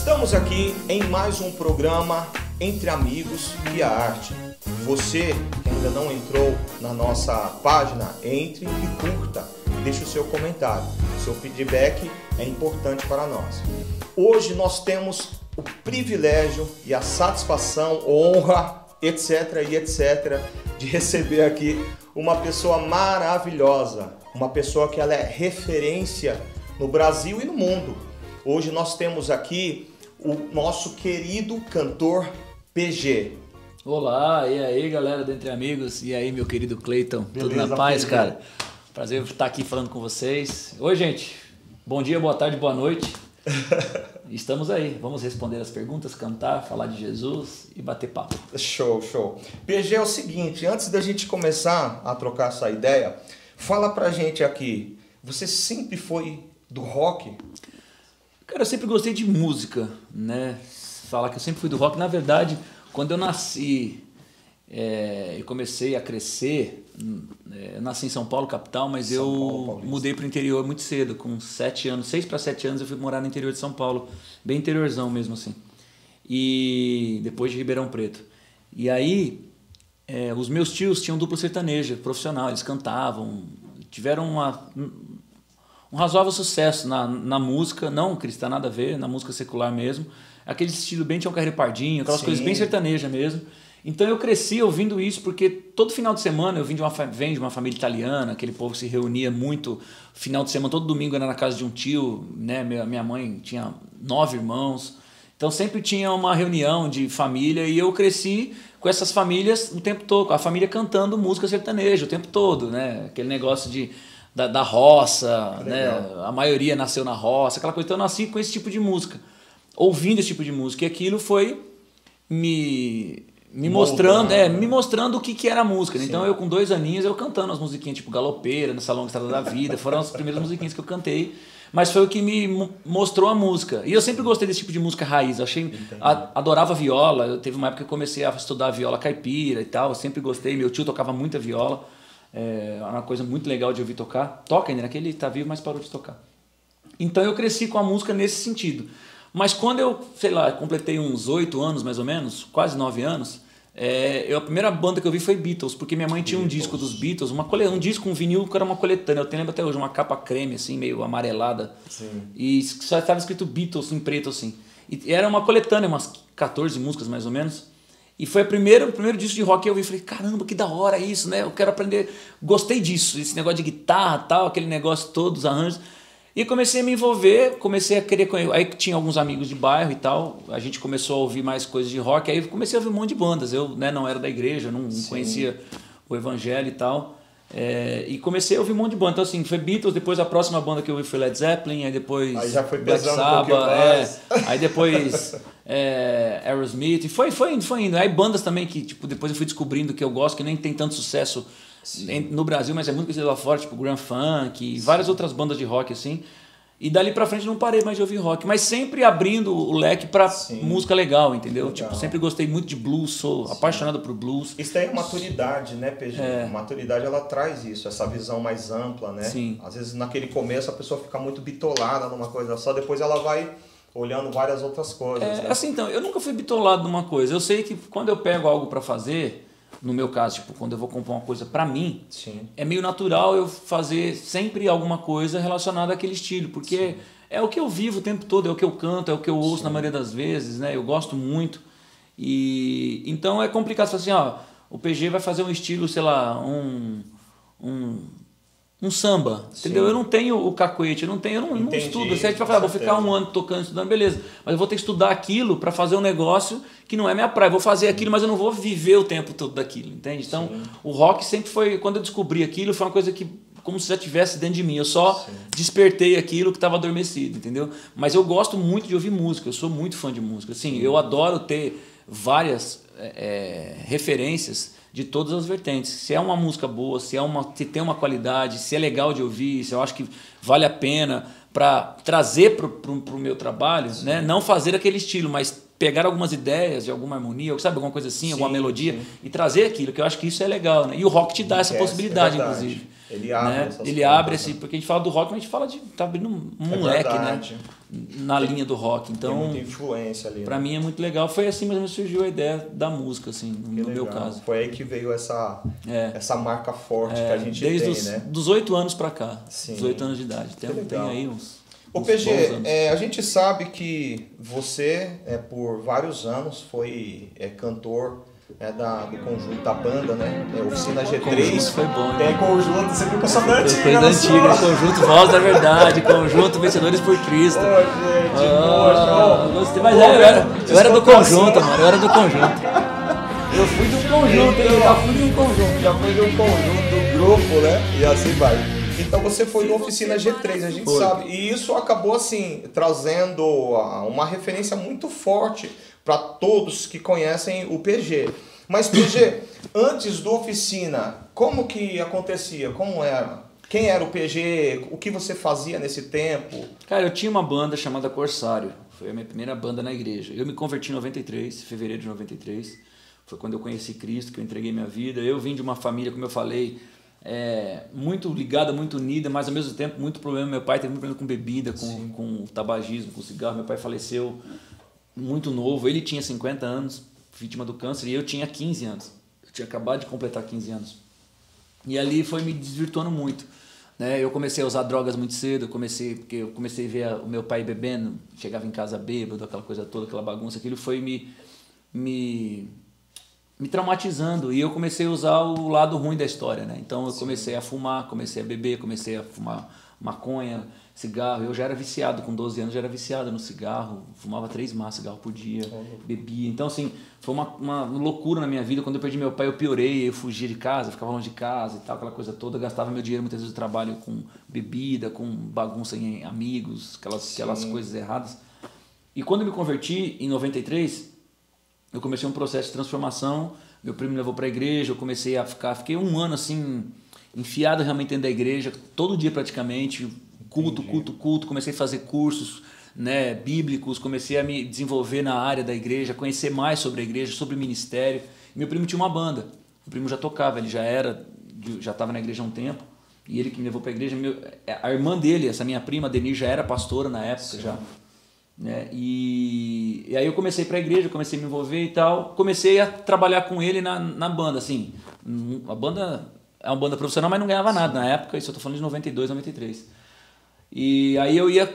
Estamos aqui em mais um programa Entre Amigos e a Arte. Você que ainda não entrou na nossa página, entre e curta, deixe o seu comentário. Seu feedback é importante para nós. Hoje nós temos o privilégio e a satisfação, honra, etc. e etc. de receber aqui uma pessoa maravilhosa, uma pessoa que ela é referência no Brasil e no mundo. Hoje nós temos aqui o nosso querido cantor PG. Olá, e aí galera do Entre Amigos, e aí meu querido Cleiton, tudo na paz, PG? Cara? Prazer estar aqui falando com vocês. Oi gente, bom dia, boa tarde, boa noite. Estamos aí, vamos responder as perguntas, cantar, falar de Jesus e bater papo. Show, show. PG, é o seguinte, antes da gente começar a trocar essa ideia, fala pra gente aqui, você sempre foi do rock? Cara, eu sempre gostei de música, né? Falar que eu sempre fui do rock, na verdade, quando eu nasci e comecei a crescer, eu nasci em São Paulo, capital, mas eu mudei para o interior muito cedo, com 7 anos, 6 para 7 anos eu fui morar no interior de São Paulo, bem interiorzão mesmo assim, e depois de Ribeirão Preto. E aí, os meus tios tinham dupla sertaneja, profissional, eles cantavam, tiveram um razoável sucesso na música, não cristã, nada a ver, na música secular mesmo, aquele estilo bem Tião Carreiro Pardinho, aquelas coisas bem sertanejas mesmo. Então eu cresci ouvindo isso, porque todo final de semana eu venho de uma família italiana, aquele povo que se reunia muito, final de semana, todo domingo era na casa de um tio, né? Minha mãe tinha 9 irmãos, então sempre tinha uma reunião de família e eu cresci com essas famílias o tempo todo, a família cantando música sertaneja o tempo todo, né? Aquele negócio da roça, né? A maioria nasceu na roça, aquela coisa. Então eu nasci com esse tipo de música, ouvindo esse tipo de música, e aquilo foi me mostrando o que era a música. Né? Então eu com 2 aninhos eu cantando as musiquinhas tipo Galopeira, no Salão Estrada da Vida, foram as primeiras musiquinhas que eu cantei, mas foi o que me mostrou a música. E eu sempre gostei desse tipo de música raiz, adorava viola, eu teve uma época que eu comecei a estudar viola caipira e tal, eu sempre gostei, meu tio tocava muita viola, é uma coisa muito legal de ouvir tocar, toca ainda, naquele tá vivo, mas parou de tocar. Então eu cresci com a música nesse sentido. Mas quando eu, sei lá, completei uns 8 anos mais ou menos, quase 9 anos, a primeira banda que eu vi foi Beatles, porque minha mãe tinha um disco dos Beatles, um disco, um vinil que era uma coletânea, eu lembro até hoje, uma capa creme assim, meio amarelada. Sim. E só estava escrito Beatles em preto assim. E era uma coletânea, umas 14 músicas mais ou menos. E foi o primeiro disco de rock que eu vi, falei, caramba, que da hora isso, né? Eu quero aprender, gostei disso, esse negócio de guitarra, tal, aquele negócio todo, os arranjos. E comecei a me envolver, comecei a querer conhecer. Aí tinha alguns amigos de bairro e tal, a gente começou a ouvir mais coisas de rock, aí comecei a ouvir um monte de bandas. Eu, né, não era da igreja, não conhecia o evangelho e tal, e comecei a ouvir um monte de banda. Então assim, foi Beatles, depois a próxima banda que eu ouvi foi Led Zeppelin, aí depois aí já foi Black Sabbath, aí depois Aerosmith, e foi indo. Aí bandas também que tipo, depois eu fui descobrindo que eu gosto, que nem tem tanto sucesso no Brasil, mas é muito conhecido lá fora, tipo Grand Funk e várias outras bandas de rock assim. E dali pra frente não parei mais de ouvir rock, mas sempre abrindo o leque pra música legal, entendeu? Legal. Tipo, sempre gostei muito de blues, sou apaixonado por blues. Isso daí é maturidade, né, PG? A maturidade ela traz isso, essa visão mais ampla, né? Sim. Às vezes naquele começo a pessoa fica muito bitolada numa coisa só, depois ela vai olhando várias outras coisas. Né? Assim, então, eu nunca fui bitolado numa coisa. Eu sei que quando eu pego algo pra fazer, no meu caso, tipo, quando eu vou compor uma coisa pra mim, é meio natural eu fazer sempre alguma coisa relacionada àquele estilo, porque é o que eu vivo o tempo todo, é o que eu canto, é o que eu ouço na maioria das vezes, né? Eu gosto muito. E então é complicado falar assim, ó, o PG vai fazer um estilo, sei lá, um samba, entendeu? Eu não tenho o cacuete, eu não estudo. Se a gente vai falar, vou ficar um ano tocando, estudando, beleza. Mas eu vou ter que estudar aquilo para fazer um negócio que não é minha praia. Eu vou fazer aquilo, mas eu não vou viver o tempo todo daquilo, entende? Então, o rock sempre foi, quando eu descobri aquilo, foi uma coisa que, como se já estivesse dentro de mim. Eu só despertei aquilo que estava adormecido, entendeu? Mas eu gosto muito de ouvir música, eu sou muito fã de música. Assim, eu adoro ter várias referências de todas as vertentes. Se é uma música boa, se tem uma qualidade, se é legal de ouvir, se eu acho que vale a pena para trazer para o meu trabalho, né? Não fazer aquele estilo, mas pegar algumas ideias de alguma harmonia, sabe, alguma coisa assim, alguma melodia, e trazer aquilo, que eu acho que isso é legal. Né? E o rock te dá essa possibilidade, inclusive. Ele abre né? essas Ele portas, abre, assim, porque a gente fala do rock, mas a gente fala de... Tá abrindo um leque, verdade. né? Na linha do rock. Então, Tem muita influência ali. pra mim é muito legal. Foi assim mesmo que surgiu a ideia da música, assim, no meu caso. Foi aí que veio essa marca forte que a gente desde tem, né? dos 8 anos pra cá. Sim. 18 anos de idade. Tem aí uns... Ô PG, a gente sabe que você, por vários anos, foi cantor do conjunto da banda, né? Oficina G3. Conjunto foi bom, né? Tem conjunto, você viu que eu sou da antiga. Coisa antiga, conjunto Voz da Verdade, conjunto Vencedores por Cristo. Ô, gente, gostei, mas eu era do conjunto, mano, eu era do conjunto. Eu fui do conjunto, eu já fui de um conjunto. Já foi de um conjunto, do grupo, né? E assim vai. Então você foi da Oficina G3, a gente sabe. E isso acabou, assim, trazendo uma referência muito forte para todos que conhecem o PG. Mas PG, antes do Oficina, como que acontecia? Como era? Quem era o PG? O que você fazia nesse tempo? Cara, eu tinha uma banda chamada Corsário. Foi a minha primeira banda na igreja. Eu me converti em 93, fevereiro de 93. Foi quando eu conheci Cristo, que eu entreguei minha vida. Eu vim de uma família, como eu falei, muito ligada, muito unida, mas ao mesmo tempo muito problema. Meu pai teve muito problema com bebida, com tabagismo, com cigarro. Meu pai faleceu muito novo. Ele tinha 50 anos, vítima do câncer, e eu tinha 15 anos. Eu tinha acabado de completar 15 anos. E ali foi me desvirtuando muito. Né? Eu comecei a usar drogas muito cedo, porque eu comecei a ver o meu pai bebendo, chegava em casa bêbado, aquela coisa toda, aquela bagunça. Aquilo foi me traumatizando, e eu comecei a usar o lado ruim da história, né? Então eu comecei a fumar, comecei a beber, comecei a fumar maconha, cigarro. Eu já era viciado, com 12 anos já era viciado no cigarro, fumava 3 maços de cigarro por dia, bebia. Então assim, foi uma loucura na minha vida. Quando eu perdi meu pai eu piorei, eu fugia de casa, ficava longe de casa e tal, aquela coisa toda. Eu gastava meu dinheiro muitas vezes no trabalho com bebida, com bagunça em amigos, aquelas coisas erradas. E quando eu me converti em 93, eu comecei um processo de transformação. Meu primo me levou para a igreja, eu comecei a fiquei um ano assim, enfiado realmente dentro da igreja, todo dia praticamente, culto. Comecei a fazer cursos, né, bíblicos, comecei a me desenvolver na área da igreja, conhecer mais sobre a igreja, sobre o ministério. Meu primo tinha uma banda, meu primo já tocava, ele já estava na igreja há um tempo, e ele que me levou para a igreja. A irmã dele, essa minha prima, Denise, já era pastora na época. Já. Né? E aí eu comecei para a igreja, comecei a me envolver e tal, comecei a trabalhar com ele na banda, assim. A banda é uma banda profissional, mas não ganhava nada na época, isso eu tô falando de 92, 93. E aí eu ia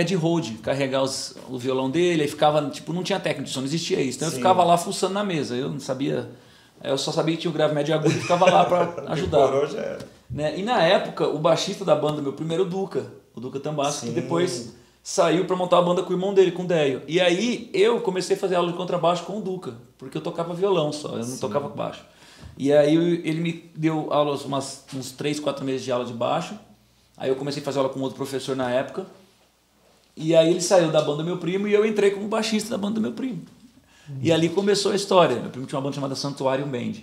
de hold, carregar o violão dele, aí ficava, tipo, não tinha técnica de som, não existia isso, então eu ficava lá fuçando na mesa, eu não sabia, eu só sabia que tinha o grave, médio e agudo e ficava lá para ajudar. Né? E na época, o baixista da banda, meu primeiro, o Duca Tambasco, que depois saiu para montar a banda com o irmão dele, com o Deio. E aí eu comecei a fazer aula de contrabaixo com o Duca, porque eu tocava violão só, eu não tocava baixo. E aí ele me deu aulas, uns 3, 4 meses de aula de baixo. Aí eu comecei a fazer aula com outro professor na época. E aí ele saiu da banda do meu primo e eu entrei como baixista da banda do meu primo. E ali começou a história. Meu primo tinha uma banda chamada Santuário Band.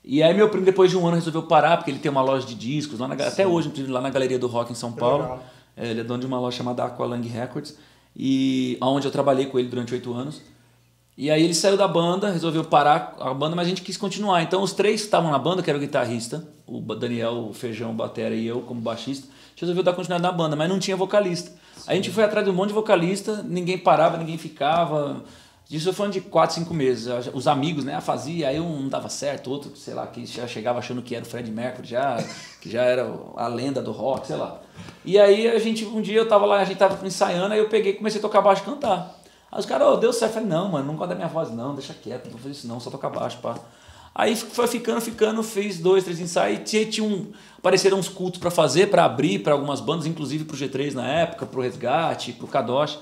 E aí meu primo, depois de um ano, resolveu parar, porque ele tem uma loja de discos, até hoje, lá na Galeria do Rock em São Paulo. Ele é dono de uma loja chamada Aqualung Records, e onde eu trabalhei com ele durante 8 anos. E aí ele saiu da banda, resolveu parar a banda, mas a gente quis continuar. Então os 3 que estavam na banda, que era o guitarrista, o Daniel, o Feijão, o batera e eu como baixista, a gente resolveu dar continuidade na banda, mas não tinha vocalista. Aí a gente foi atrás de um monte de vocalista, ninguém parava, ninguém ficava. Isso foi de 4, 5 meses. Os amigos, né, fazia, aí um não dava certo, outro, sei lá, que já chegava achando que era o Freddie Mercury, que já era a lenda do rock, sei lá. E aí um dia eu tava lá, a gente tava ensaiando, aí eu peguei e comecei a tocar baixo e cantar. Aí os caras, deu certo. Eu falei, não, mano, não gosto da minha voz, não, deixa quieto, não vou fazer isso não, só tocar baixo, pá. Aí foi ficando, fez 2, 3 ensaios, apareceram uns cultos pra fazer, pra abrir pra algumas bandas, inclusive pro G3 na época, pro Resgate, pro Kadosh,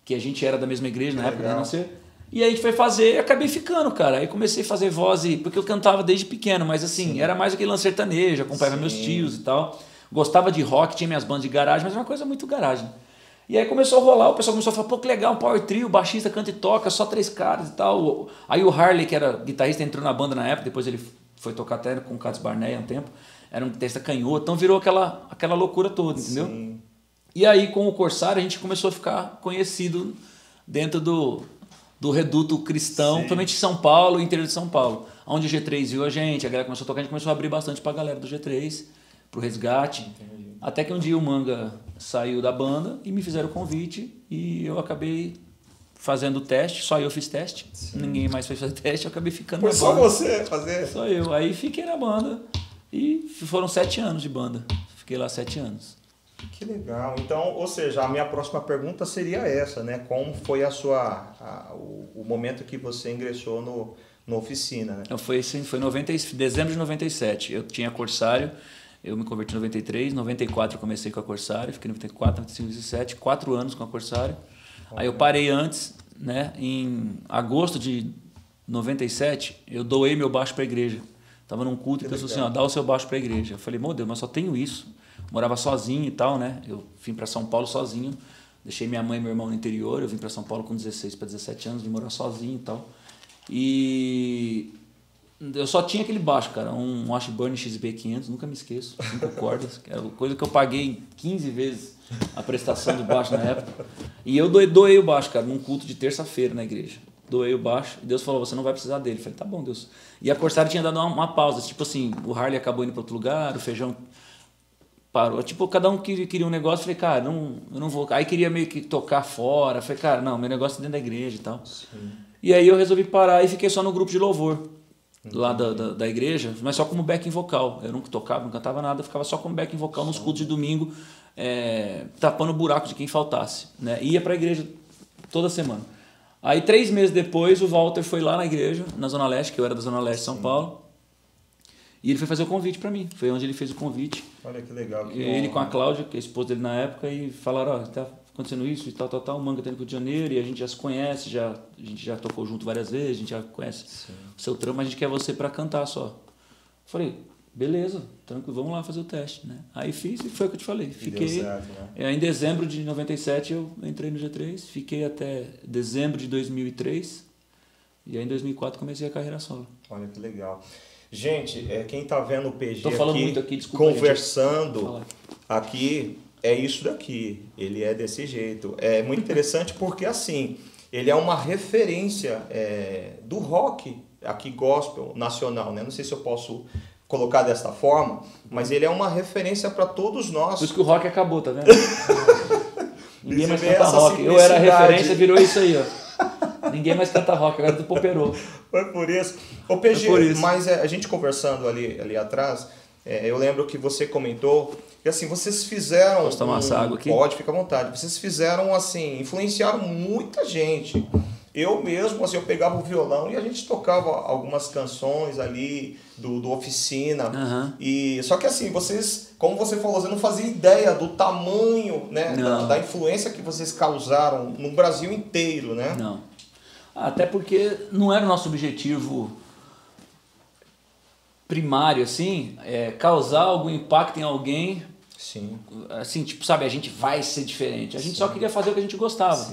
que a gente era da mesma igreja na época, nascer. E aí a gente foi fazer e acabei ficando, cara. Aí comecei a fazer voz, porque eu cantava desde pequeno, mas assim, era mais aquele lance sertanejo, acompanhava meus tios e tal. Gostava de rock, tinha minhas bandas de garagem, mas era uma coisa muito garagem. E aí começou a rolar, o pessoal começou a falar, pô, que legal, um power trio, baixista, canta e toca, só 3 caras e tal. Aí o Harley, que era guitarrista, entrou na banda na época, depois ele foi tocar até com o Cats Barnett há um tempo, era um guitarrista canhoto, então virou aquela loucura toda, entendeu? Sim. E aí com o Corsário a gente começou a ficar conhecido dentro do reduto cristão, principalmente em São Paulo, interior de São Paulo, onde o G3 viu a galera começou a tocar, a gente começou a abrir bastante pra galera do G3, pro resgate. Entendi. Até que um dia o Manga saiu da banda e me fizeram o convite e eu acabei fazendo o teste, só eu fiz teste, ninguém mais fez fazer teste, eu acabei ficando Foi na só banda. você fazer? Só eu. Aí fiquei na banda e foram 7 anos de banda. Fiquei lá 7 anos. Que legal. Então, ou seja, a minha próxima pergunta seria essa, né? Como foi o momento que você ingressou no Oficina, né? Foi dezembro de 97. Eu tinha Corsário, eu me converti em 93, 94 eu comecei com a Corsário, fiquei em 94, 95, 97, 4 anos com a Corsário. Aí eu parei antes, né? Em agosto de 97, eu doei meu baixo para a igreja. Tava num culto e eu falei assim, ó, dá o seu baixo para a igreja. Eu falei, meu Deus, mas só tenho isso. Morava sozinho e tal, né? Eu vim para São Paulo sozinho. Deixei minha mãe e meu irmão no interior. Eu vim para São Paulo com 16 para 17 anos, de morar sozinho e tal. E eu só tinha aquele baixo, cara, um Washburn XB500, nunca me esqueço, 5 cordas, que era coisa que eu paguei 15 vezes a prestação do baixo na época. E eu doei o baixo, cara, num culto de terça-feira na igreja. Doei o baixo e Deus falou, você não vai precisar dele. Eu falei, tá bom, Deus. E a Corsário tinha dado uma pausa, tipo assim, o Harley acabou indo para outro lugar, o Feijão parou. Tipo, cada um queria um negócio, eu falei, cara, eu não vou. Aí queria meio que tocar fora, eu falei, cara, não, meu negócio é dentro da igreja e tal. Sim. E aí eu resolvi parar e fiquei só no grupo de louvor. Lá da igreja, mas só como backing vocal. Eu nunca tocava, não cantava nada, eu ficava só como backing vocal nos cultos de domingo, tapando o buraco de quem faltasse, né? Ia para a igreja toda semana. Aí 3 meses depois o Walter foi lá na igreja, na Zona Leste, que eu era da Zona Leste de São Paulo, e ele foi fazer o convite para mim. Foi onde ele fez o convite. Olha que legal. Que ele com a Cláudia, que é a esposa dele na época, e falaram, ó, tá acontecendo isso e tal, o Manga tá indo pro Rio de Janeiro e a gente já se conhece, a gente já tocou junto várias vezes, a gente já conhece o seu trampo, mas a gente quer você para cantar só. Falei, beleza, tranquilo, vamos lá fazer o teste, né? Aí fiz e foi o que eu te falei. Fiquei, certo, né? Em dezembro de 97 eu entrei no G3, fiquei até dezembro de 2003 e aí em 2004 comecei a carreira solo. Olha que legal. Gente, quem tá vendo o PG tô falando aqui, muito aqui, desculpa, conversando aqui, é isso daqui, ele é desse jeito. É muito interessante porque, assim, ele é uma referência do rock aqui gospel nacional, né? Não sei se eu posso colocar dessa forma, mas ele é uma referência para todos nós. Por isso que o rock acabou, tá vendo? Ninguém mais canta rock. Eu era referência, virou isso aí, ó. Ninguém mais canta rock, agora tu poperou. Foi por isso. Ô PG, mas a gente conversando ali atrás, eu lembro que você comentou que assim, vocês fizeram... Posso tomar essa água aqui? Pode, fica à vontade. Vocês fizeram assim, influenciaram muita gente. Eu mesmo, assim, eu pegava o violão e a gente tocava algumas canções ali do Oficina. Uhum. E, só que assim, vocês, como você falou, você não fazia ideia do tamanho, né, da influência que vocês causaram no Brasil inteiro, né? Não. Até porque não era o nosso objetivo primário, assim, causar algum impacto em alguém. Sim. Assim, tipo, sabe, a gente vai ser diferente. A gente só queria fazer o que a gente gostava.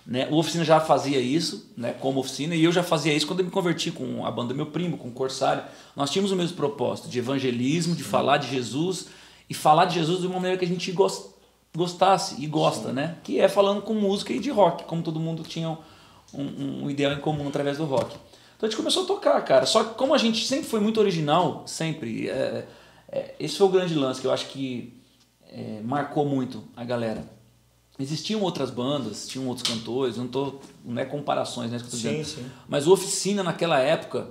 Né? O Oficina já fazia isso, né, como Oficina, e eu já fazia isso quando eu me converti com a banda do meu primo, com o Corsário. Nós tínhamos o mesmo propósito de evangelismo, de falar de Jesus, e falar de Jesus de uma maneira que a gente gostasse e gosta, né? Que é falando com música e de rock, como todo mundo tinha um ideal em comum através do rock. Então a gente começou a tocar, cara. Só que como a gente sempre foi muito original, sempre, esse foi o grande lance que eu acho que marcou muito a galera. Existiam outras bandas, tinham outros cantores, não é comparações, né? Que eu tô dizendo. Sim. Mas o Oficina naquela época,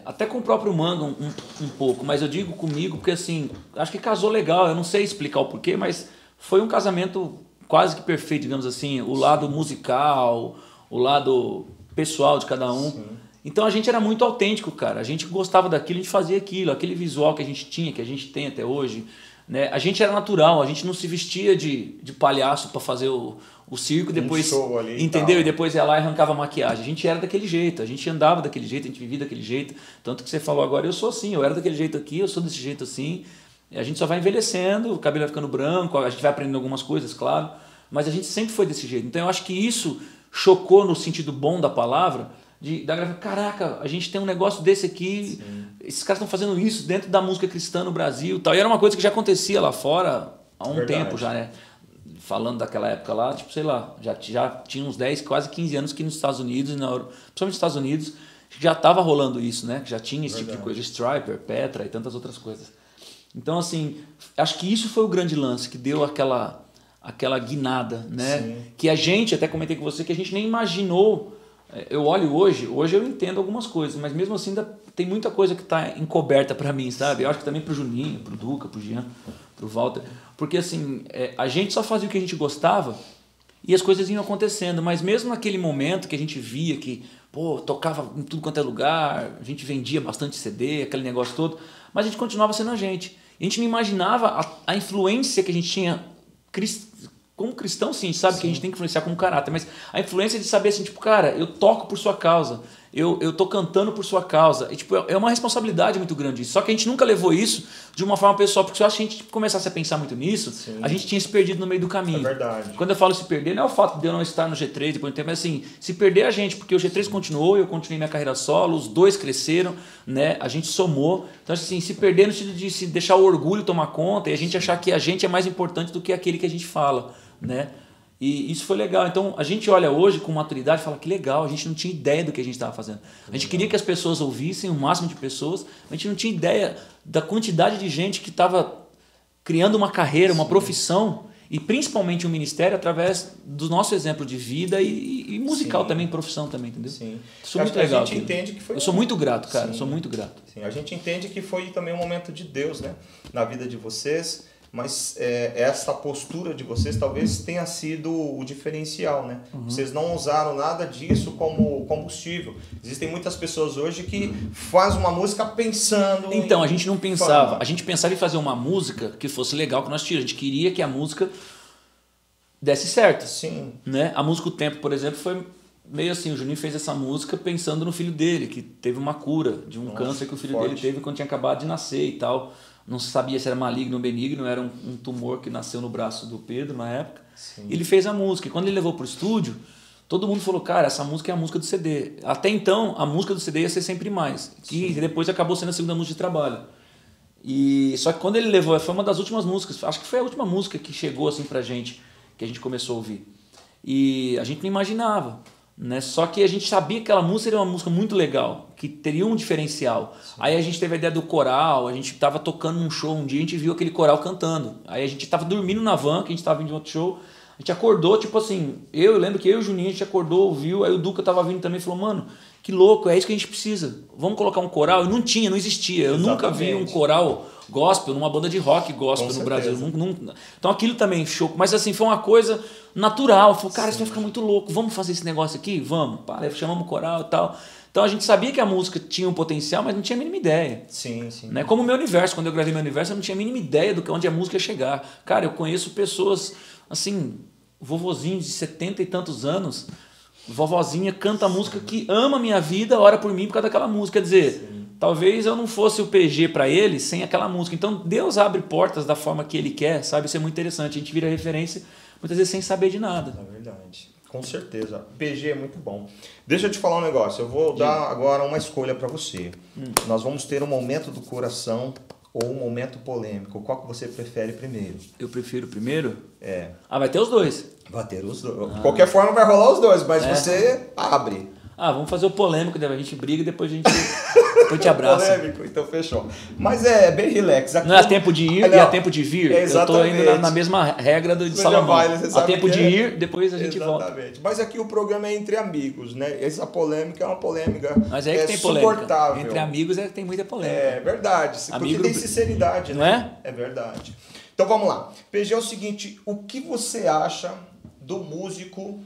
até com o próprio Manga um pouco, mas eu digo comigo porque assim, acho que casou legal, eu não sei explicar o porquê, mas foi um casamento quase que perfeito, digamos assim, o lado musical, o lado pessoal de cada um. Sim. Então a gente era muito autêntico, cara, a gente gostava daquilo, a gente fazia aquilo, aquele visual que a gente tinha, que a gente tem até hoje. Né? A gente era natural, a gente não se vestia de palhaço para fazer o circo, depois show ali, entendeu? E depois ia lá e arrancava a maquiagem. A gente era daquele jeito, a gente andava daquele jeito, a gente vivia daquele jeito. Tanto que você falou agora, eu sou assim, eu era daquele jeito aqui, eu sou desse jeito assim. A gente só vai envelhecendo, o cabelo vai ficando branco, a gente vai aprendendo algumas coisas, claro, mas a gente sempre foi desse jeito. Então eu acho que isso chocou no sentido bom da palavra, da galera, caraca, a gente tem um negócio desse aqui, esses caras estão fazendo isso dentro da música cristã no Brasil e tal. E era uma coisa que já acontecia lá fora há um tempo já, né? Falando daquela época lá, tipo, sei lá, já tinha uns 10, quase 15 anos que nos Estados Unidos, principalmente nos Estados Unidos, já estava rolando isso, né? Já tinha esse tipo de coisa, Striper, Petra e tantas outras coisas. Então, assim, acho que isso foi o grande lance que deu aquela guinada, né? Sim. Que a gente, até comentei com você, que a gente nem imaginou. Eu olho hoje eu entendo algumas coisas, mas mesmo assim ainda tem muita coisa que está encoberta para mim, sabe? Eu acho que também pro Juninho, pro Duca, pro Jean, pro Walter, porque assim, a gente só fazia o que a gente gostava e as coisas iam acontecendo, mas mesmo naquele momento que a gente via que, pô, tocava em tudo quanto é lugar, a gente vendia bastante CD, aquele negócio todo, mas a gente continuava sendo a gente. A gente não imaginava a influência que a gente tinha como cristão, sim, sabe que a gente tem que influenciar como caráter, mas a influência de saber assim, tipo, cara, eu toco por sua causa, eu tô cantando por sua causa, e tipo, é uma responsabilidade muito grande isso. Só que a gente nunca levou isso de uma forma pessoal, porque se a gente começasse a pensar muito nisso, sim, a gente tinha se perdido no meio do caminho. É verdade. Quando eu falo se perder, não é o fato de eu não estar no G3 depois de um tempo, mas assim, se perder a gente, porque o G3 continuou, eu continuei minha carreira solo, os dois cresceram, né? A gente somou. Então, assim, se perder no sentido de se deixar o orgulho tomar conta e a gente achar que a gente é mais importante do que aquele que a gente fala, né? E isso foi legal. Então a gente olha hoje com maturidade e fala que legal, a gente não tinha ideia do que a gente estava fazendo. A gente queria que as pessoas ouvissem o máximo de pessoas, mas a gente não tinha ideia da quantidade de gente que estava criando uma carreira, uma profissão e principalmente um ministério através do nosso exemplo de vida e musical também, profissão também, entendeu? Sim. Isso é muito legal. A gente entende que foi. Eu sou muito grato, cara. Sou muito grato. Sim. A gente entende que foi também um momento de Deus, né, na vida de vocês. Mas essa postura de vocês talvez tenha sido o diferencial, né? Vocês não usaram nada disso como combustível. Existem muitas pessoas hoje que fazem uma música pensando Então, a gente não pensava. Fama. A gente pensava em fazer uma música que fosse legal que nós tiramos. A gente queria que a música desse certo. Sim. Né? A música O Tempo, por exemplo, foi meio assim. O Juninho fez essa música pensando no filho dele, que teve uma cura de um câncer que o filho dele teve quando tinha acabado de nascer e tal. Não se sabia se era maligno ou benigno, era um tumor que nasceu no braço do Pedro na época. Sim. Ele fez a música. E quando ele levou para o estúdio, todo mundo falou, cara, essa música é a música do CD. Até então, a música do CD ia ser Sempre Mais, que depois acabou sendo a segunda música de trabalho. Só que quando ele levou, foi uma das últimas músicas, acho que foi a última música que chegou assim pra gente, que a gente começou a ouvir. E a gente não imaginava. Né? Só que a gente sabia que aquela música era uma música muito legal, que teria um diferencial. Sim. Aí a gente teve a ideia do coral, a gente estava tocando num show, um dia a gente viu aquele coral cantando. Aí a gente estava dormindo na van, que a gente estava vindo de outro show, a gente acordou, tipo assim, eu lembro que eu e o Juninho, a gente acordou, ouviu, aí o Duca estava vindo também e falou, mano, que louco, é isso que a gente precisa, vamos colocar um coral. E não tinha, não existia, eu nunca vi um coral gospel numa banda de rock gospel no Brasil. Então aquilo também chocou, mas assim, foi uma coisa natural. Falei, cara, isso vai ficar muito louco, vamos fazer esse negócio aqui? Vamos, chamamos o coral e tal. Então a gente sabia que a música tinha um potencial, mas não tinha a mínima ideia. Sim, sim. Né? Como o Meu Universo, quando eu gravei Meu Universo, eu não tinha a mínima ideia de onde a música ia chegar. Cara, eu conheço pessoas, assim, vovozinhos de 70 e tantos anos, vovozinha canta música que ama a minha vida, ora por mim por causa daquela música. Quer dizer, talvez eu não fosse o PG para ele sem aquela música. Então Deus abre portas da forma que Ele quer, sabe? Isso é muito interessante. A gente vira referência muitas vezes sem saber de nada. É verdade. Com certeza. PG é muito bom. Deixa eu te falar um negócio. Eu vou dar agora uma escolha para você. Nós vamos ter um momento do coração ou um momento polêmico. Qual que você prefere primeiro? Eu prefiro primeiro? É. Ah, vai ter os dois. Vai ter os dois. De qualquer forma vai rolar os dois, mas você abre. Ah, vamos fazer o polêmico, a gente briga e depois a gente te abraça. Polêmico, então fechou. Mas é bem relax. Não é a tempo de ir e a tempo de vir? Exatamente. Eu tô indo na mesma regra do Salomão. A tempo de ir, depois a gente volta. Exatamente. Mas aqui o programa é entre amigos, né? Essa polêmica é uma polêmica Mas é que tem polêmica. Suportável. Entre amigos tem muita polêmica. É verdade, porque tem sinceridade, não né? É verdade. Então vamos lá. PG, é o seguinte, o que você acha do músico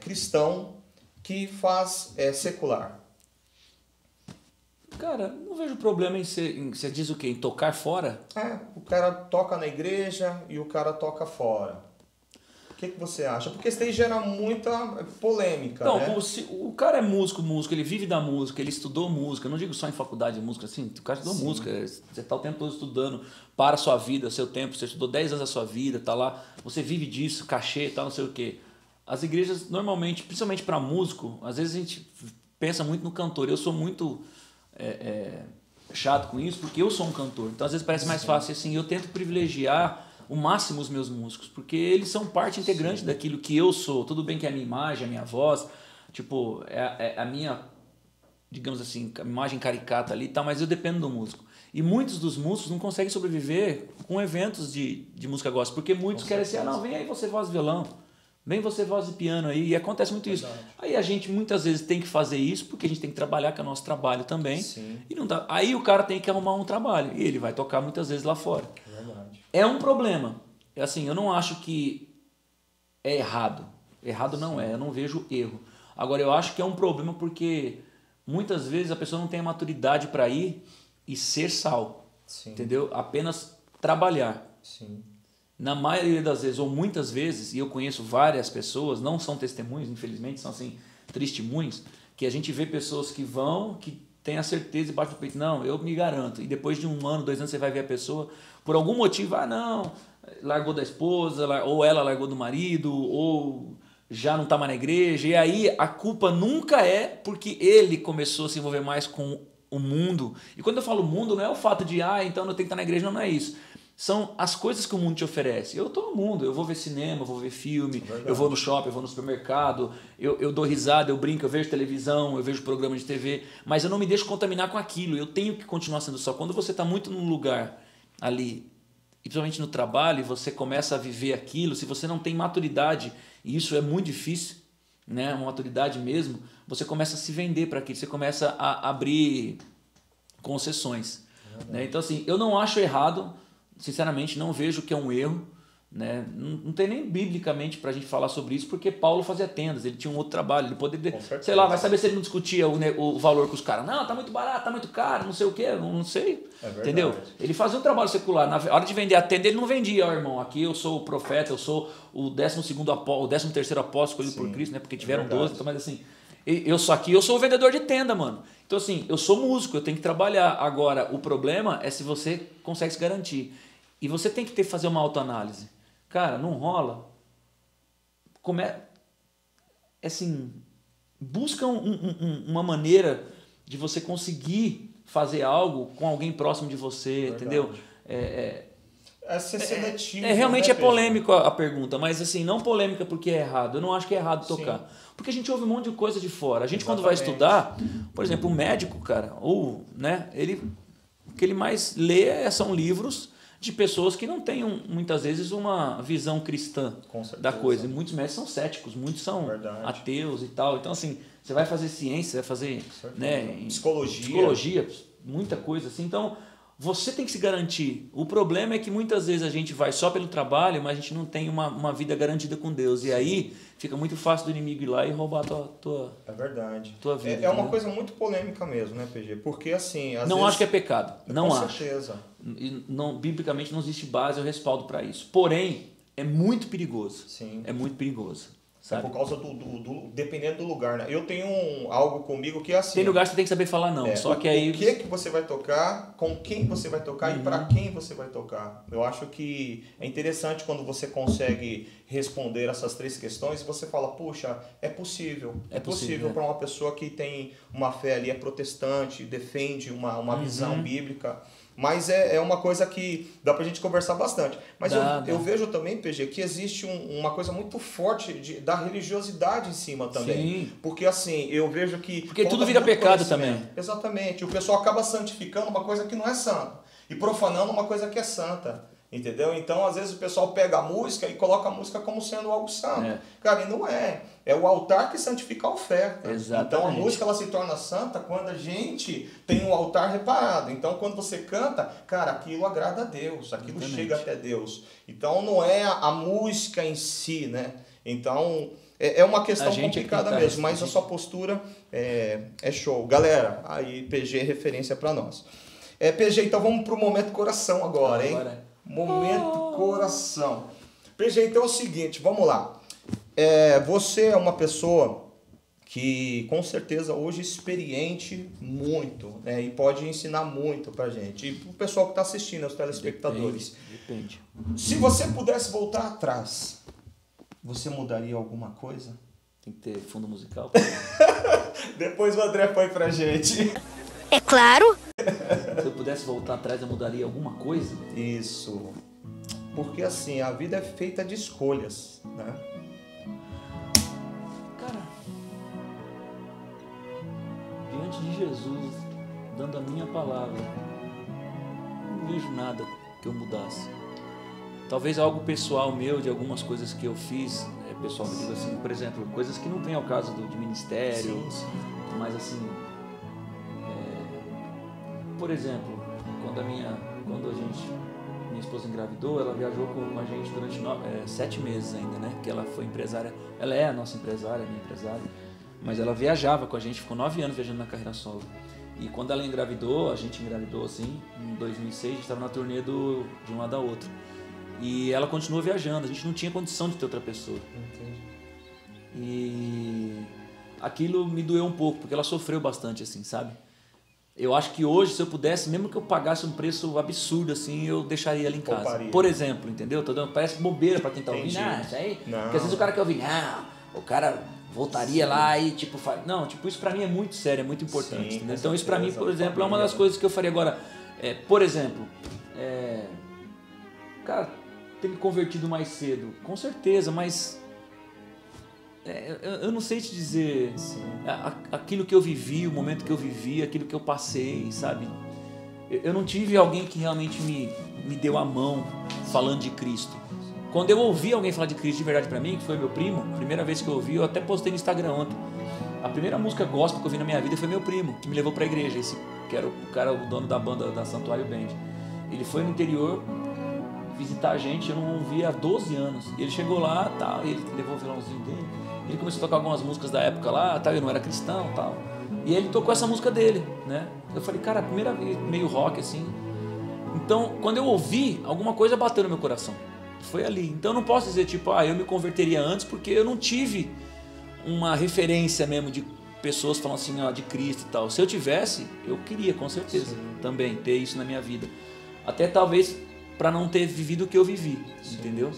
cristão que faz secular? Cara, não vejo problema em você diz o quê? Em tocar fora? O cara toca na igreja e o cara toca fora. O que você acha? Porque isso aí gera muita polêmica, não, né? O cara é músico, ele vive da música, ele estudou música. Eu não digo só em faculdade de música, assim, o cara estudou música, você está o tempo todo estudando para a sua vida, seu tempo, você estudou 10 anos da sua vida, tá lá, você vive disso, cachê e tal, não sei o quê. As igrejas, normalmente, principalmente para músico, às vezes a gente pensa muito no cantor. Eu sou muito chato com isso, porque eu sou um cantor. Então, às vezes parece mais fácil assim. Eu tento privilegiar o máximo os meus músicos, porque eles são parte integrante daquilo que eu sou. Tudo bem que é a minha imagem, a minha voz, tipo, a minha, digamos assim, a imagem caricata ali e tal, mas eu dependo do músico. E muitos dos músicos não conseguem sobreviver com eventos de música gospel, porque muitos querem ser, não, vem aí você voz de violão, vem você voz de piano aí, e acontece muito isso. Aí a gente muitas vezes tem que fazer isso, porque a gente tem que trabalhar, que é o nosso trabalho também. Sim. E não dá. Aí o cara tem que arrumar um trabalho, e ele vai tocar muitas vezes lá fora. É um problema. Assim, eu não acho que é errado. Errado não é, eu não vejo erro. Agora, eu acho que é um problema porque muitas vezes a pessoa não tem a maturidade para ir e ser sal. Sim. Entendeu? Apenas trabalhar. Sim. Na maioria das vezes, ou muitas vezes, e eu conheço várias pessoas, não são testemunhos, infelizmente, são assim, testemunhos, que a gente vê pessoas que vão, que tem a certeza e bate no peito, não, eu me garanto. E depois de 1 ano, 2 anos, você vai ver a pessoa, por algum motivo, não, largou da esposa, ou ela largou do marido, ou já não está mais na igreja. E aí a culpa nunca é porque ele começou a se envolver mais com o mundo. E quando eu falo mundo, não é o fato de, então eu tenho que estar na igreja, não é isso. São as coisas que o mundo te oferece. Eu estou no mundo, eu vou ver cinema, eu vou ver filme, eu vou no shopping, eu vou no supermercado, eu dou risada, eu brinco, eu vejo televisão, eu vejo programa de TV, mas eu não me deixo contaminar com aquilo. Eu tenho que continuar sendo sal. Quando você está muito num lugar ali, e principalmente no trabalho, e você começa a viver aquilo, se você não tem maturidade, e isso é muito difícil, né, uma maturidade mesmo, você começa a se vender para aquilo, você começa a abrir concessões. Né? Então, assim, eu não acho errado, sinceramente, não vejo que é um erro, né? Não tem nem biblicamente para a gente falar sobre isso, porque Paulo fazia tendas, ele tinha um outro trabalho, ele poderia, sei lá, vai saber se ele não discutia o valor com os caras, não, tá muito barato, tá muito caro, não sei o que, não sei, entendeu? Ele fazia um trabalho secular, na hora de vender a tenda, ele não vendia, irmão, aqui eu sou o profeta, eu sou o 12º apóstolo, o 13º apóstolo escolhido por Cristo, né? Porque tiveram 12, então, mas assim, eu sou o vendedor de tenda, mano. Então assim, eu sou músico, eu tenho que trabalhar. Agora, o problema é se você consegue se garantir. E você tem que fazer uma autoanálise. Cara, não rola. Assim, busca uma maneira de você conseguir fazer algo com alguém próximo de você, entendeu? Ser seletivo. Realmente né, é polêmico a pergunta, mas assim, não polêmica porque é errado. Eu não acho que é errado tocar. Sim. Porque a gente ouve um monte de coisa de fora. A gente, quando vai estudar, por exemplo, o médico, cara, né, o que ele mais lê são livros de pessoas que não têm muitas vezes uma visão cristã da coisa. E muitos médicos são céticos, muitos são ateus e tal. Então, assim, você vai fazer ciência, vai fazer, né, psicologia, muita coisa assim. Então, você tem que se garantir. O problema é que muitas vezes a gente vai só pelo trabalho, mas a gente não tem uma vida garantida com Deus. E aí fica muito fácil do inimigo ir lá e roubar a tua vida. É uma coisa muito polêmica mesmo, né, PG? Porque assim... Não acho que é pecado. Não acho. Com certeza. Biblicamente não existe base ou respaldo para isso. Porém, é muito perigoso. Sim. É muito perigoso. Sabe? É por causa dependendo do lugar, né? Eu tenho algo comigo que é assim... Tem lugar que você tem que saber falar não, só que aí... O que você vai tocar, com quem você vai tocar e para quem você vai tocar. Eu acho que é interessante quando você consegue responder essas 3 questões e você fala, puxa, é possível. É possível para uma pessoa que tem uma fé ali, é protestante, defende uma visão bíblica... Mas é uma coisa que dá pra gente conversar bastante. Mas eu vejo também, PG, que existe uma coisa muito forte da religiosidade em cima também. Sim. Porque assim, eu vejo que... Porque tudo vira pecado também. Exatamente. O pessoal acaba santificando uma coisa que não é santa. E profanando uma coisa que é santa. Entendeu? Então, às vezes, o pessoal pega a música e coloca a música como sendo algo santo. Cara, e não é. É o altar que santifica a oferta. Exatamente. Então, a música ela se torna santa quando a gente tem um altar reparado. Então, quando você canta, cara, aquilo agrada a Deus. Aquilo chega até Deus. Então, não é a música em si, né? Então, é uma questão complicada mesmo. Mas a sua postura é show. Galera, aí PG é referência para nós. PG, então vamos pro momento coração agora, hein? Momento coração. PG, então é o seguinte, vamos lá. Você é uma pessoa que com certeza hoje experiente muito, né? E pode ensinar muito pra gente. E pro pessoal que está assistindo, os telespectadores. Depende. Se você pudesse voltar atrás, você mudaria alguma coisa? Tem que ter fundo musical. Depois o André põe pra gente. É claro. Se eu pudesse voltar atrás, eu mudaria alguma coisa? Isso. Porque assim, a vida é feita de escolhas, né? Cara, diante de Jesus, dando a minha palavra, não vejo nada que eu mudasse. Talvez algo pessoal meu, de algumas coisas que eu fiz, pessoal, eu digo assim, por exemplo, coisas que não vem ao caso de ministério, mas assim, por exemplo, quando a gente, minha esposa engravidou, ela viajou com a gente durante 7 meses ainda, né? Que ela foi empresária, ela é a nossa empresária, minha empresária, mas ela viajava com a gente, ficou 9 anos viajando na carreira solo. E quando ela engravidou, a gente engravidou assim, em 2006, a gente estava na turnê de um lado a outro. E ela continuou viajando, a gente não tinha condição de ter outra pessoa. Entendi. E aquilo me doeu um pouco, porque ela sofreu bastante, assim, sabe? Eu acho que hoje, se eu pudesse, mesmo que eu pagasse um preço absurdo, assim, eu deixaria ela em casa. Pouparia. Por exemplo, entendeu? Parece bobeira pra quem tá ouvindo. Entendi. Isso aí. Não. Porque às vezes o cara quer ouvir, o cara voltaria lá e tipo faz. Não, tipo, isso pra mim é muito sério, é muito importante. Sim, entendeu? Então isso pra mim, por certeza, exemplo, é uma das família. coisas que eu faria agora. Por exemplo, cara, ter me convertido mais cedo, com certeza, mas eu não sei te dizer aquilo que eu vivi, o momento que eu vivi, aquilo que eu passei, sabe? Eu não tive alguém que realmente me deu a mão falando de Cristo. Quando eu ouvi alguém falar de Cristo de verdade pra mim, que foi meu primo, a primeira vez que eu ouvi, eu até postei no Instagram ontem. A primeira música gospel que eu vi na minha vida foi meu primo, que me levou pra igreja, esse que era o dono da banda da Santuário Band. Ele foi no interior visitar a gente, eu não ouvia há 12 anos. E ele chegou lá, tal, ele levou o violãozinho dele, ele começou a tocar algumas músicas da época lá, tal, eu não era cristão, tal. E ele tocou essa música dele, né? Eu falei, cara, a primeira vez, meio rock assim. Então, quando eu ouvi, alguma coisa bateu no meu coração. Foi ali. Então eu não posso dizer tipo, eu me converteria antes, porque eu não tive uma referência mesmo de pessoas falando assim, de Cristo e tal. Se eu tivesse, eu queria com certeza também ter isso na minha vida. Até talvez para não ter vivido o que eu vivi, entendeu?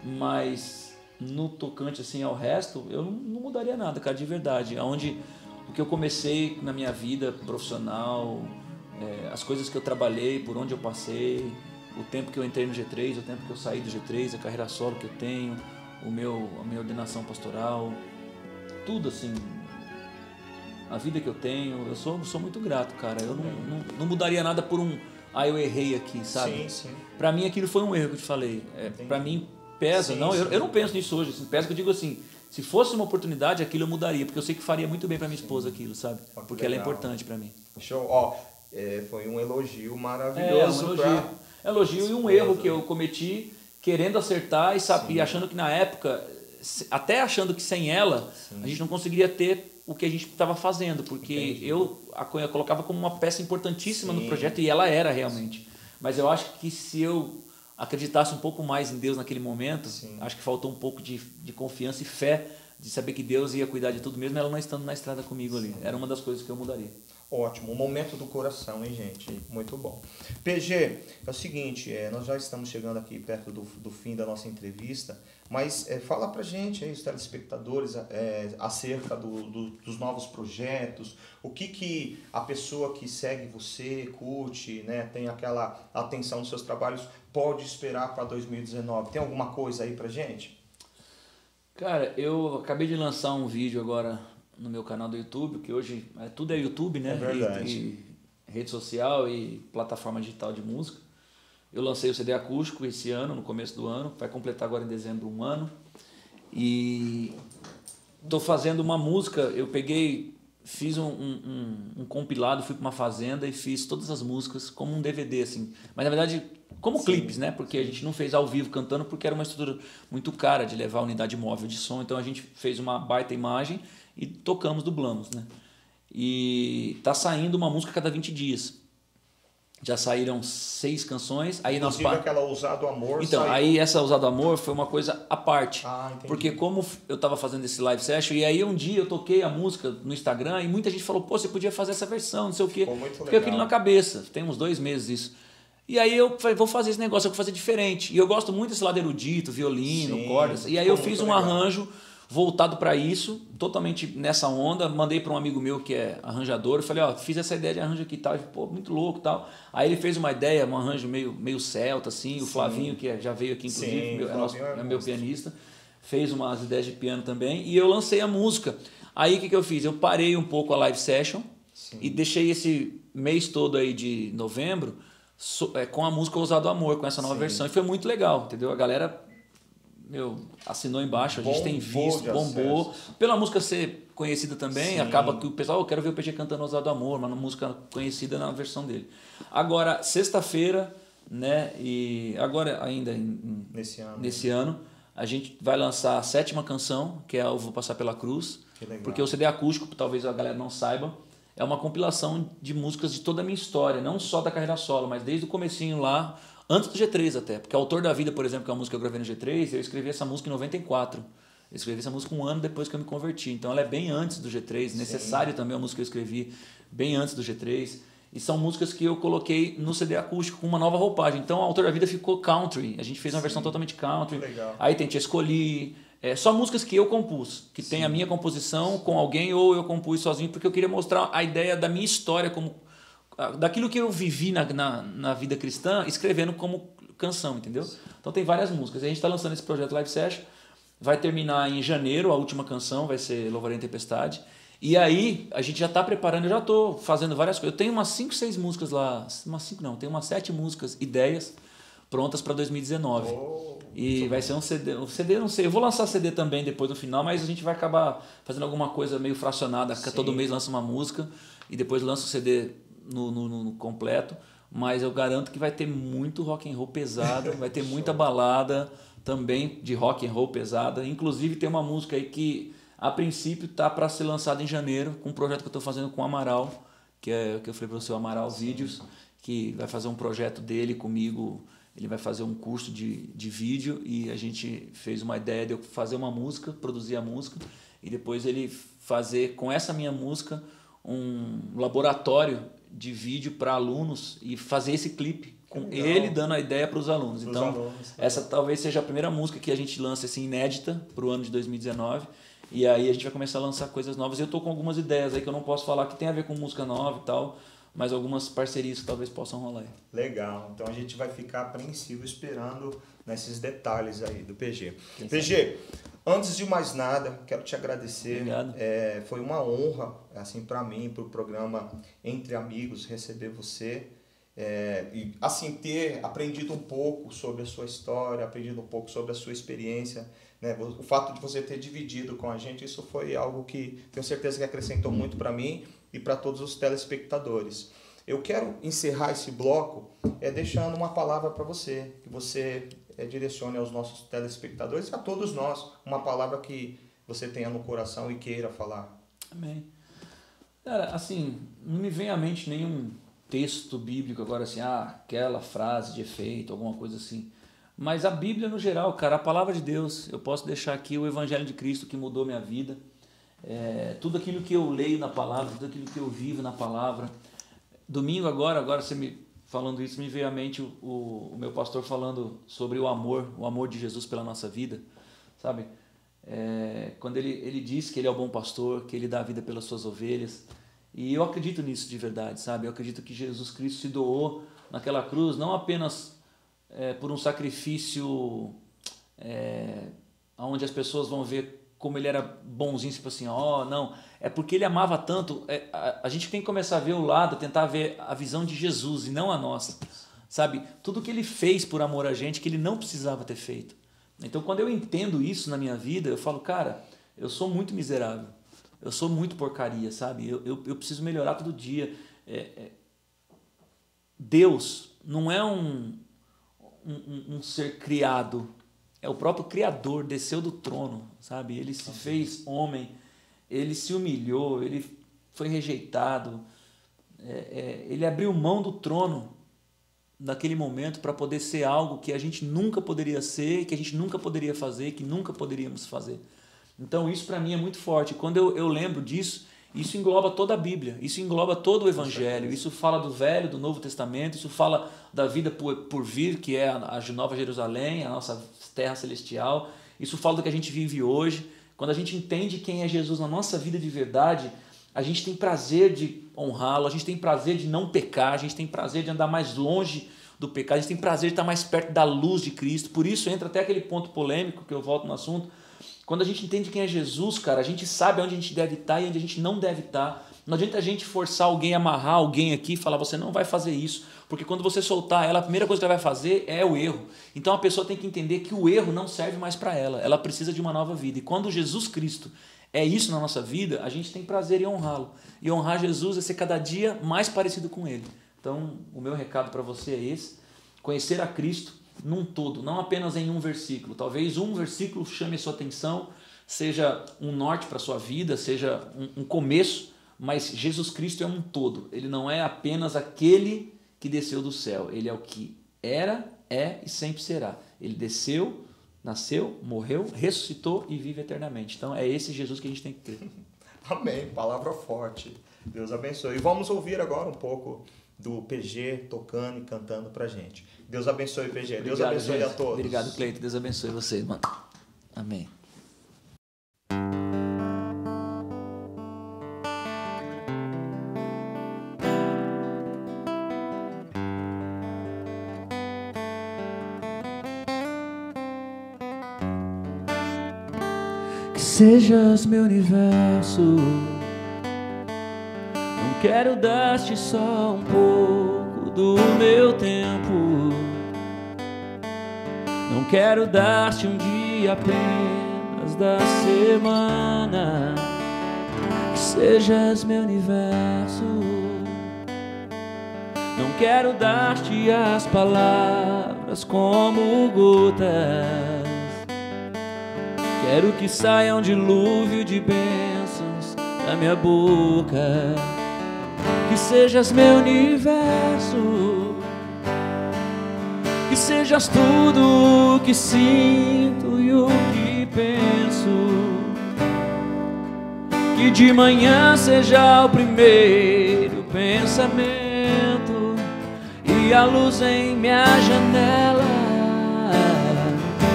Mas no tocante assim ao resto, eu não mudaria nada, cara, de verdade. O que eu comecei na minha vida profissional, as coisas que eu trabalhei, por onde eu passei, o tempo que eu entrei no G3, o tempo que eu saí do G3, a carreira solo que eu tenho, a minha ordenação pastoral, tudo assim, a vida que eu tenho, eu sou muito grato, cara. Eu não mudaria nada por eu errei aqui, sabe? Sim. Pra mim aquilo foi um erro que eu te falei. Pra mim pesa, eu não penso nisso hoje, assim, pesa que eu digo assim, se fosse uma oportunidade, aquilo eu mudaria, porque eu sei que faria muito bem pra minha esposa aquilo, sabe? Porque ela é importante pra mim. Show. Foi um elogio maravilhoso. Elogio e um erro que eu cometi, querendo acertar e achando que na época, até achando que sem ela, a gente não conseguiria ter o que a gente estava fazendo, porque eu a colocava como uma peça importantíssima no projeto e ela era realmente. Mas eu acho que se eu acreditasse um pouco mais em Deus naquele momento, acho que faltou um pouco de confiança e fé, de saber que Deus ia cuidar de tudo mesmo, ela não estando na estrada comigo ali. Era uma das coisas que eu mudaria. Ótimo, o momento do coração, hein, gente? Muito bom. PG, é o seguinte, nós já estamos chegando aqui perto do fim da nossa entrevista, mas fala pra gente aí, os telespectadores, acerca dos novos projetos, o que a pessoa que segue você, curte, né, tem aquela atenção nos seus trabalhos, pode esperar para 2019. Tem alguma coisa aí pra gente? Cara, eu acabei de lançar um vídeo agora no meu canal do YouTube, que hoje tudo é YouTube, né? É verdade. E rede social e plataforma digital de música. Eu lancei o CD acústico esse ano, no começo do ano, vai completar agora em dezembro 1 ano. E estou fazendo uma música, eu fiz um compilado, fui para uma fazenda e fiz todas as músicas como um DVD, assim. Mas na verdade, como clipes, né? Porque a gente não fez ao vivo cantando, porque era uma estrutura muito cara de levar a unidade móvel de som. Então a gente fez uma baita imagem e tocamos, dublamos, né? E tá saindo uma música a cada 20 dias. Já saíram 6 canções. Aí inclusive aquela Ousado Amor. Então, saiu. aí essa Ousado Amor foi uma coisa à parte. Entendi. Porque como eu tava fazendo esse live session, e aí um dia eu toquei a música no Instagram e muita gente falou, pô, você podia fazer essa versão, não sei o quê. Ficou muito Fiquei legal. aquilo na cabeça, tem uns 2 meses isso. E aí eu falei, vou fazer esse negócio, eu vou fazer diferente. E eu gosto muito desse lado erudito, violino, cordas. E aí eu fiz um arranjo voltado para isso, totalmente nessa onda, mandei para um amigo meu que é arranjador, eu falei, fiz essa ideia de arranjo aqui e tal, pô, muito louco e tal. Aí ele fez uma ideia, um arranjo meio celta, assim, o Flavinho, que já veio aqui, inclusive, é meu pianista, fez umas ideias de piano também, e eu lancei a música. Aí o que eu fiz? Eu parei um pouco a live session e deixei esse mês todo aí de novembro com a música Ousado Amor, com essa nova versão. E foi muito legal, entendeu? A galera assinou embaixo, a gente tem visto, bombou. Pela música ser conhecida também, acaba que o pessoal, eu quero ver o PG cantando Ousado Amor, mas uma música conhecida na versão dele. Agora, sexta-feira, né, e agora ainda nesse ano, a gente vai lançar a 7ª canção, que é Eu Vou Passar Pela Cruz, porque o CD acústico, talvez a galera não saiba, é uma compilação de músicas de toda a minha história, não só da carreira solo, mas desde o comecinho lá, antes do G3 até, porque Autor da Vida, por exemplo, que é uma música que eu gravei no G3, eu escrevi essa música em 94. Eu escrevi essa música um ano depois que eu me converti, então ela é bem antes do G3, Necessário também é uma música que eu escrevi bem antes do G3, e são músicas que eu coloquei no CD acústico com uma nova roupagem. Então, Autor da Vida ficou country, a gente fez uma versão totalmente country, aí tem Te Escolhi, só músicas que eu compus, que tem a minha composição com alguém ou eu compus sozinho, porque eu queria mostrar a ideia da minha história, daquilo que eu vivi na vida cristã, escrevendo como canção, entendeu? Então tem várias músicas. A gente está lançando esse projeto Live Session, vai terminar em janeiro, a última canção vai ser Louvarei a Tempestade, e aí a gente já está preparando, eu já estou fazendo várias coisas. Eu tenho umas 5, 6 músicas lá, tenho umas 7 músicas, ideias, prontas para 2019. E vai ser um CD não sei, eu vou lançar CD também depois do final, mas a gente vai acabar fazendo alguma coisa meio fracionada, todo mês lança uma música e depois lança o CD no completo, mas eu garanto que vai ter muito rock and roll pesado, vai ter muita balada também de rock and roll pesada, inclusive tem uma música aí que a princípio tá para ser lançada em janeiro, com um projeto que eu estou fazendo com o Amaral, que eu falei para você, o Amaral Vídeos, que vai fazer um projeto dele comigo. Ele vai fazer um curso de vídeo e a gente fez uma ideia de eu fazer uma música, produzir a música e depois ele fazer com essa minha música um laboratório de vídeo para alunos e fazer esse clipe com ele dando a ideia para os alunos. Então, essa talvez seja a primeira música que a gente lança assim, inédita para o ano de 2019 e aí a gente vai começar a lançar coisas novas. Eu estou com algumas ideias aí que eu não posso falar que tem a ver com música nova e tal, mas algumas parcerias que talvez possam rolar aí. Legal, então a gente vai ficar apreensivo esperando nesses detalhes aí do PG. PG, antes de mais nada, quero te agradecer. Obrigado. Foi uma honra, assim, para mim, para o programa Entre Amigos, receber você. E assim, ter aprendido um pouco sobre a sua história, aprendido um pouco sobre a sua experiência, né? O fato de você ter dividido com a gente, isso foi algo que tenho certeza que acrescentou muito para mim e para todos os telespectadores. Eu quero encerrar esse bloco deixando uma palavra para você, que você direcione aos nossos telespectadores e a todos nós, uma palavra que você tenha no coração e queira falar. Amém. Cara, assim, não me vem à mente nenhum texto bíblico agora assim, aquela frase de efeito, alguma coisa assim. Mas a Bíblia no geral, cara, a palavra de Deus, eu posso deixar aqui o Evangelho de Cristo que mudou minha vida. Tudo aquilo que eu leio na palavra, tudo aquilo que eu vivo na palavra. Domingo agora você me falando isso, me veio à mente o meu pastor falando sobre o amor de Jesus pela nossa vida, sabe? Quando ele diz que ele é o bom pastor, que ele dá a vida pelas suas ovelhas, e eu acredito nisso de verdade, sabe? Eu acredito que Jesus Cristo se doou naquela cruz, não apenas por um sacrifício onde as pessoas vão ver como ele era bonzinho, tipo assim, não, é porque ele amava tanto. A gente tem que começar a ver o lado, tentar ver a visão de Jesus e não a nossa, sabe? Tudo que ele fez por amor a gente, que ele não precisava ter feito. Então, quando eu entendo isso na minha vida, eu falo, cara, eu sou muito miserável, eu sou muito porcaria, sabe? Eu preciso melhorar todo dia. Deus não é um ser criado, é o próprio Criador, desceu do trono, sabe? Ele se fez homem, ele se humilhou, ele foi rejeitado, ele abriu mão do trono naquele momento para poder ser algo que a gente nunca poderia ser, que a gente nunca poderia fazer, que nunca poderíamos fazer. Então isso para mim é muito forte. Quando eu lembro disso, isso engloba toda a Bíblia, isso engloba todo o Evangelho, isso fala do Velho, do Novo Testamento, isso fala da vida por vir, que é a Nova Jerusalém, a nossa terra celestial, isso fala do que a gente vive hoje. Quando a gente entende quem é Jesus na nossa vida de verdade, a gente tem prazer de honrá-lo, a gente tem prazer de não pecar, a gente tem prazer de andar mais longe do pecado, a gente tem prazer de estar mais perto da luz de Cristo. Por isso entra até aquele ponto polêmico, que eu volto no assunto, Quando a gente entende quem é Jesus, cara, a gente sabe onde a gente deve estar e onde a gente não deve estar. Não adianta a gente forçar alguém, amarrar alguém aqui e falar, você não vai fazer isso. Porque quando você soltar ela, a primeira coisa que ela vai fazer é o erro. Então a pessoa tem que entender que o erro não serve mais para ela. Ela precisa de uma nova vida. E quando Jesus Cristo é isso na nossa vida, a gente tem prazer em honrá-lo. E honrar Jesus é ser cada dia mais parecido com Ele. Então o meu recado para você é esse. Conhecer a Cristo num todo, não apenas em um versículo. Talvez um versículo chame a sua atenção, seja um norte para a sua vida, seja um começo, mas Jesus Cristo é um todo. Ele não é apenas aquele que desceu do céu. Ele é o que era, é e sempre será. Ele desceu, nasceu, morreu, ressuscitou e vive eternamente. Então é esse Jesus que a gente tem que ter. Amém. Palavra forte. Deus abençoe. E vamos ouvir agora um pouco do PG tocando e cantando pra gente. Deus abençoe, PG. Deus abençoe a todos. Obrigado, Cleito. Deus abençoe vocês, mano. Amém. Que sejas meu universo. Não quero dar-te só um pouco do meu tempo. Não quero dar-te um dia apenas da semana. Que sejas meu universo. Não quero dar-te as palavras como gotas. Quero que saia um dilúvio de bênçãos da minha boca. Que sejas meu universo. Que sejas tudo o que sinto e o que penso. Que de manhã seja o primeiro pensamento e a luz em minha janela.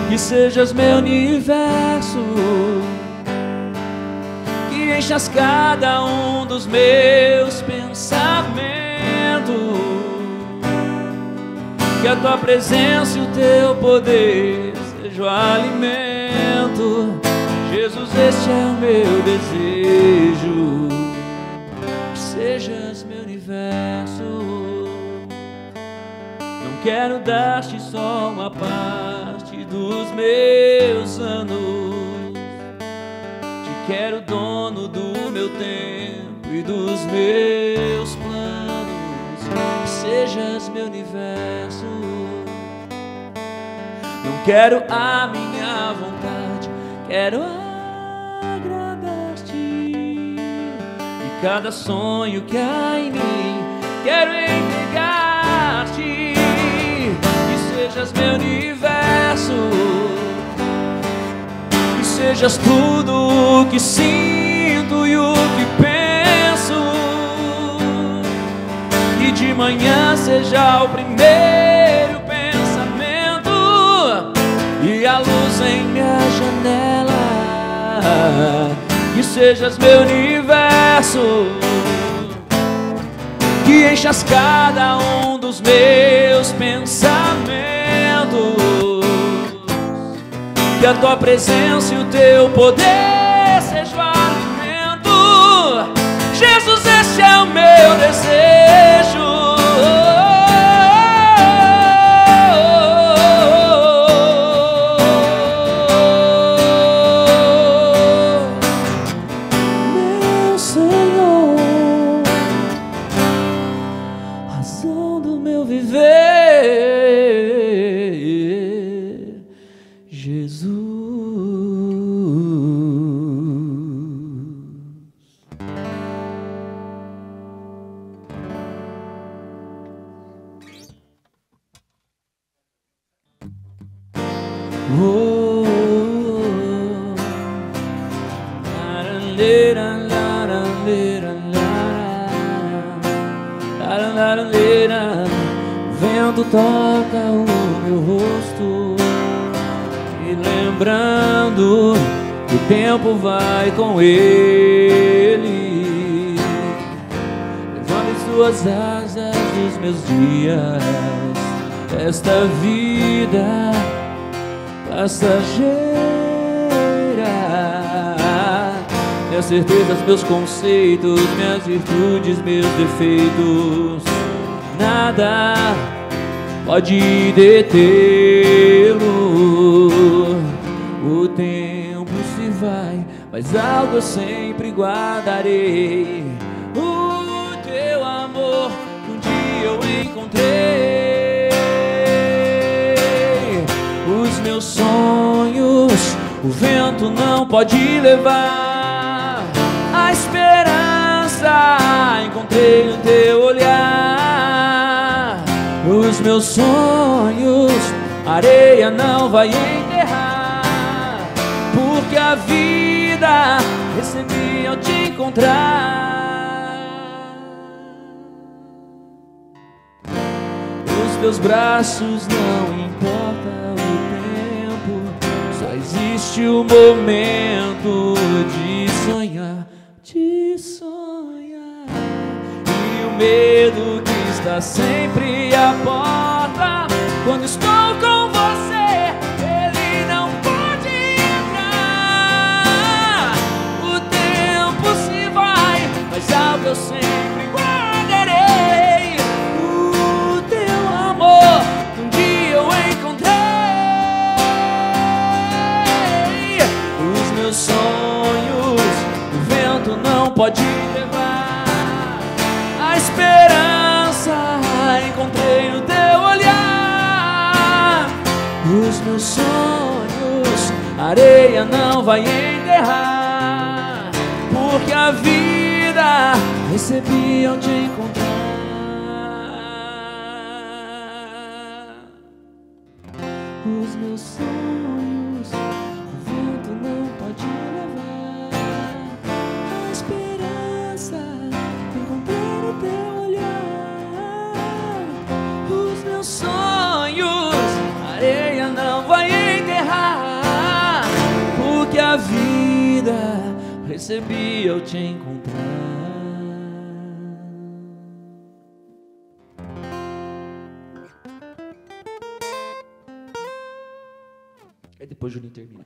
Que sejas meu universo. Que enchas cada um dos meus pensamentos. Que a tua presença e o teu poder seja o alimento. Jesus, este é o meu desejo. Que sejas meu universo. Não quero dar-te só uma parte dos meus anos. Te quero dono do meu tempo e dos meus planos. Que sejas meu universo. Não quero a minha vontade, quero agradar-te. E cada sonho que há em mim, quero entregar-te. Que sejas meu universo. Que sejas tudo o que sinto e o que penso. Que de manhã seja o primeiro pensamento e a luz em minha janela. Que sejas meu universo. Que enchas cada um dos meus pensamentos. Que a tua presença e o teu poder seja o alimento. Jesus, esse é o meu desejo. Meu Senhor, razão do meu viver, Jesus. O vento toca o meu rosto, e lembrando que o tempo vai com ele, levando em suas asas os meus dias. Esta vida passageira minhas certezas, meus conceitos, minhas virtudes, meus defeitos. Nada pode detê-lo. O tempo se vai, mas algo eu sempre guardarei. O teu amor que um dia eu encontrei. Os meus sonhos o vento não pode levar. A esperança encontrei no teu olhar. Os meus sonhos a areia não vai enterrar, porque a vida recebi ao te encontrar. Os teus braços não importa o tempo, só existe o momento de sonhar, de sonhar. E o medo que está sempre à porta, quando estou com você, ele não pode entrar. O tempo se vai, mas algo eu sempre guardarei. O teu amor que um dia eu encontrei. Os meus sonhos o vento não pode levar. A esperança encontrei no teu olhar. Os meus sonhos a areia não vai enterrar, porque a vida recebi ao te encontrar. Os meus sonhos o vento não pode levar. A esperança encontrei no teu olhar. Os meus sonhos a areia não vai enterrar, porque a vida recebi ao te encontrar. Aí depois o Juninho termina.